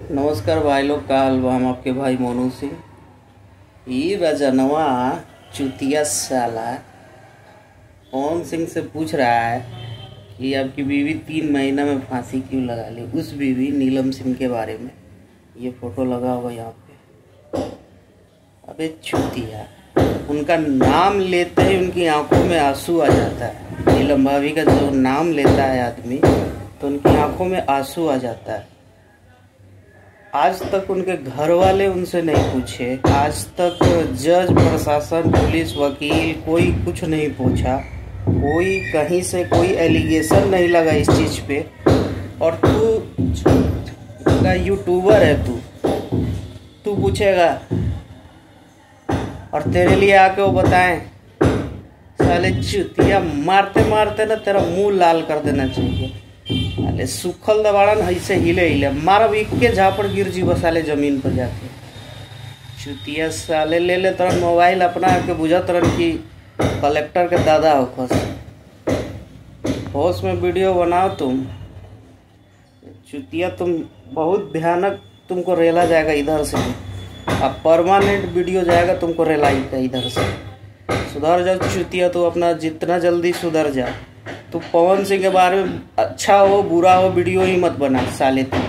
नमस्कार भाई लोग, का हाल बा? हम आपके भाई मोनू सिंह। ये रजनवा चुतिया साला पवन सिंह से पूछ रहा है कि आपकी बीवी 3 महीना में फांसी क्यों लगा ली। उस बीवी नीलम सिंह के बारे में ये फोटो लगा हुआ यहाँ पे। अबे चुतिया, उनका नाम लेते ही उनकी आंखों में आंसू आ जाता है। नीलम भाभी का जो नाम लेता है आदमी तो उनकी आंखों में आंसू आ जाता है। आज तक उनके घर वाले उनसे नहीं पूछे, आज तक जज, प्रशासन, पुलिस, वकील कोई कुछ नहीं पूछा, कोई कहीं से कोई एलिगेशन नहीं लगा इस चीज़ पे। और तू का यूट्यूबर है, तू पूछेगा और तेरे लिए आके वो बताएं। साले चुतिया, मारते मारते ना तेरा मुंह लाल कर देना चाहिए। अरे सुखल दबाड़न ऐसे हिले मारब इक्के झापड़ गिर जी साले जमीन पर जाके। चुतिया साले ले तरन मोबाइल अपना के बुझा तरन की कलेक्टर के दादा हो खस। होश में वीडियो बनाओ तुम। चुतिया तुम बहुत भयानक, तुमको रेला जाएगा इधर से। अब परमानेंट वीडियो जाएगा तुमको रेलाएगा इधर से। सुधर जाओ चुतिया, तो अपना जितना जल्दी सुधर जा। तो पवन सिंह के बारे में अच्छा हो बुरा हो वीडियो ही मत बना साले। तुम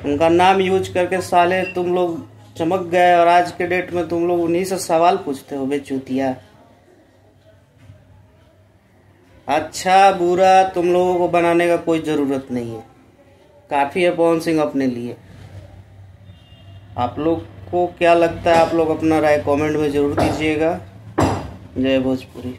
उनका नाम यूज करके साले तुम लोग चमक गए और आज के डेट में तुम लोग उन्हीं से सवाल पूछते हो। बे चूतिया, अच्छा बुरा तुम लोगों को बनाने का कोई ज़रूरत नहीं है, काफ़ी है पवन सिंह अपने लिए। आप लोग को क्या लगता है, आप लोग अपना राय कमेंट में ज़रूर दीजिएगा। जय भोजपुरी।